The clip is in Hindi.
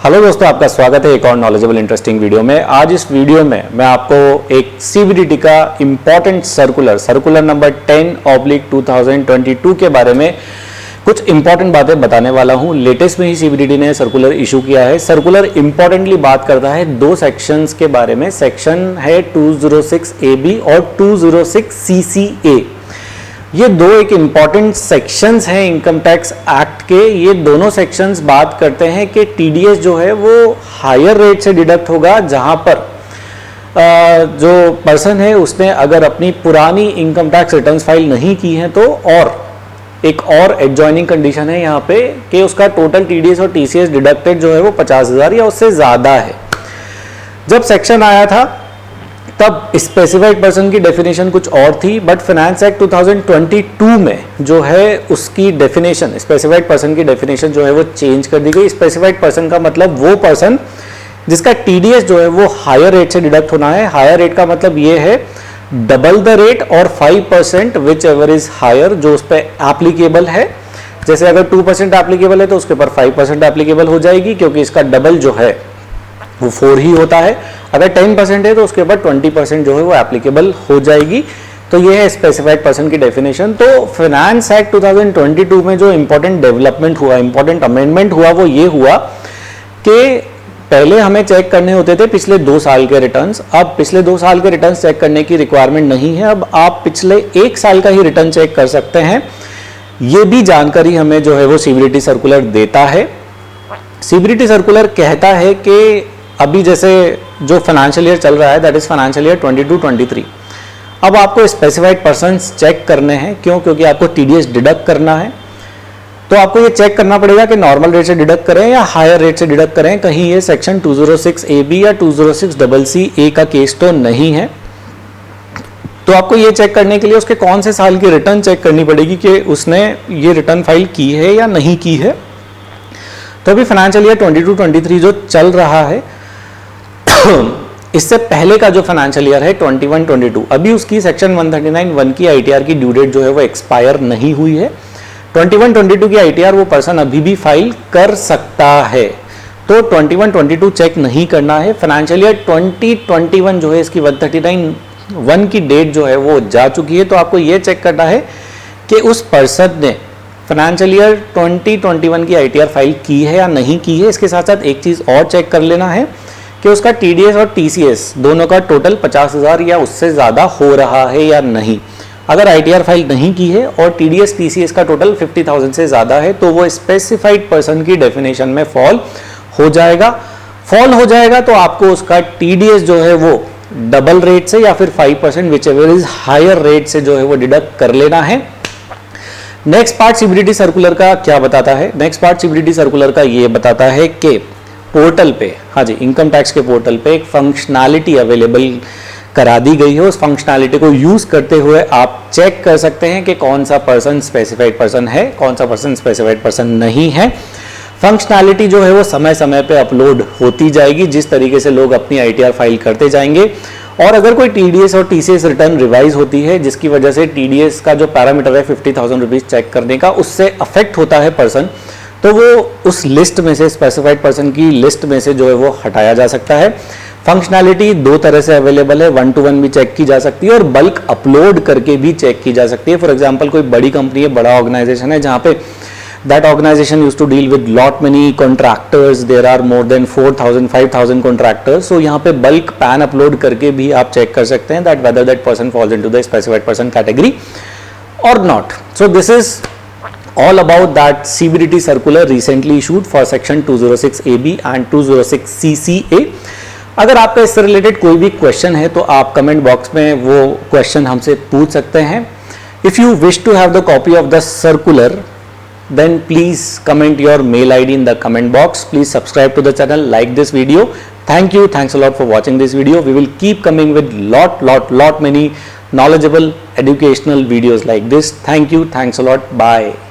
हेलो दोस्तों, आपका स्वागत है एक और नॉलेजेबल इंटरेस्टिंग वीडियो में। आज इस वीडियो में मैं आपको एक सीबीडीटी का इंपॉर्टेंट सर्कुलर नंबर 10/2022 के बारे में कुछ इंपॉर्टेंट बातें बताने वाला हूं। लेटेस्ट में ही सीबीडीटी ने सर्कुलर इशू किया है। सर्कुलर इंपॉर्टेंटली बात करता है दो सेक्शंस के बारे में। सेक्शन है 206 AB और 206 CCA। ये दो एक इम्पॉर्टेंट सेक्शंस हैं इनकम टैक्स एक्ट के। ये दोनों सेक्शंस बात करते हैं कि टीडीएस जो है वो हायर रेट से डिडक्ट होगा, जहां पर जो पर्सन है उसने अगर अपनी पुरानी इनकम टैक्स रिटर्न्स फाइल नहीं की हैं तो, और एक और एडजॉइनिंग कंडीशन है यहाँ पे कि उसका टोटल टीडीएस और टीसीएस डिडक्टेड जो है वो 50,000 या उससे ज़्यादा है। जब सेक्शन आया था तब स्पेसिफाइड पर्सन की डेफिनेशन कुछ और थी, बट फाइनेंस एक्ट 2022 में जो है उसकी डेफिनेशन, स्पेसिफाइड पर्सन की डेफिनेशन जो है वो चेंज कर दी गई। स्पेसिफाइड पर्सन का मतलब वो पर्सन जिसका टीडीएस जो है वो हायर रेट से डिडक्ट होना है। हायर रेट का मतलब ये है डबल द रेट और 5% विच एवर इज हायर जो उस पर एप्लीकेबल है। जैसे अगर 2% एप्लीकेबल है तो उसके ऊपर 5% एप्लीकेबल हो जाएगी, क्योंकि इसका डबल जो है वो 4 ही होता है। अगर 10% है तो उसके ऊपर 20% जो है वो एप्लीकेबल हो जाएगी। तो ये है स्पेसिफाइड पर्सन की डेफिनेशन। तो फाइनेंस एक्ट 2022 में जो इंपॉर्टेंट डेवलपमेंट हुआ, इंपॉर्टेंट अमेंडमेंट हुआ, वो ये हुआ कि पहले हमें चेक करने होते थे पिछले 2 साल के रिटर्न्स। अब पिछले 2 साल के रिटर्न्स चेक करने की रिक्वायरमेंट नहीं है। अब आप पिछले 1 साल का ही रिटर्न चेक कर सकते हैं। ये भी जानकारी हमें जो है वो सीबीडीटी सर्कुलर देता है। सीबीडीटी सर्कुलर कहता है कि अभी जैसे जो फाइनेंशियल ईयर चल रहा है, दैट इज फाइनेंशियल ईयर 22-23, अब आपको स्पेसिफाइड पर्सन्स चेक करने हैं। क्यों? क्योंकि आपको टीडीएस डिडक्ट करना है। तो आपको ये चेक करना पड़ेगा कि नॉर्मल रेट से डिडक्ट करें या हायर रेट से डिडक्ट करें। कहीं ये सेक्शन 206 AB या 206 CCA का केस तो नहीं है। तो आपको ये चेक करने के लिए उसके कौन से साल की रिटर्न चेक करनी पड़ेगी कि उसने ये रिटर्न फाइल की है या नहीं की है। तो अभी फाइनेंशियल ईयर 22-23 जो चल रहा है, इससे पहले का जो फाइनेंशियल ईयर है 21-22, अभी उसकी सेक्शन 139(1) की आईटीआर की ड्यू डेट जो है वो एक्सपायर नहीं हुई है। 21-22 की आईटीआर वो पर्सन अभी भी फाइल कर सकता है। तो 21-22 चेक नहीं करना है। फाइनेंशियल ईयर 2021 जो है इसकी 139(1) की डेट जो है वो जा चुकी है। तो आपको ये चेक करना है कि उस पर्सन ने फाइनेंशियल ईयर 2021 की आईटीआर फाइल की है या नहीं की है। इसके साथ साथ एक चीज़ और चेक कर लेना है कि उसका टीडीएस और टीसीएस दोनों का टोटल 50,000 या उससे ज़्यादा हो रहा है या नहीं। अगर आईटीआर फाइल नहीं की है और टीडीएस टीसीएस का टोटल 50,000 से ज़्यादा है तो वो स्पेसिफाइड पर्सन की डेफिनेशन में फॉल हो जाएगा। तो आपको उसका टीडीएस जो है वो डबल रेट से या फिर 5% whichever is higher rate से जो है वो डिडक्ट कर लेना है। नेक्स्ट पार्ट सीबीडीटी सर्कुलर का क्या बताता है? नेक्स्ट पार्ट सीबीडीटी सर्कुलर का ये बताता है कि पोर्टल पे, हाँ जी, इनकम टैक्स के पोर्टल पे एक फंक्शनैलिटी अवेलेबल करा दी गई है। उस फंक्शनैलिटी को यूज करते हुए आप चेक कर सकते हैं कि कौन सा पर्सन स्पेसिफाइड पर्सन है, कौन सा पर्सन स्पेसिफाइड पर्सन नहीं है। फंक्शनैलिटी जो है वो समय समय पे अपलोड होती जाएगी, जिस तरीके से लोग अपनी आईटीआर फाइल करते जाएंगे। और अगर कोई टीडीएस और टीसीएस रिटर्न रिवाइज होती है जिसकी वजह से टीडीएस का जो पैरामीटर है 50,000 रुपीज चेक करने का, उससे अफेक्ट होता है पर्सन, तो वो उस लिस्ट में से, स्पेसिफाइड पर्सन की लिस्ट में से जो है वो हटाया जा सकता है। फंक्शनैलिटी 2 तरह से अवेलेबल है। 1-to-1 भी चेक की जा सकती है और बल्क अपलोड करके भी चेक की जा सकती है। फॉर एग्जांपल कोई बड़ी कंपनी है, बड़ा ऑर्गेनाइजेशन है, जहाँ पे that organisation used to deal with lot many contractors, there are more than 4,000-5,000 contractors. So यहाँ पे बल्क पैन अपलोड करके भी आप चेक कर सकते हैं that whether that person falls into the specified person category और not. So this is all about that CBDT circular recently issued for section 206 AB and 206 CCA। अगर आपका इससे रिलेटेड कोई भी क्वेश्चन है तो आप कमेंट बॉक्स में वो क्वेश्चन हमसे पूछ सकते हैं। If you wish to have the copy of the circular then please comment your mail ID in the comment box. Please subscribe to the channel, like this video. Thank you, thanks a lot for watching this video. We will keep coming with lot many knowledgeable educational videos like this. Thank you, thanks a lot, bye.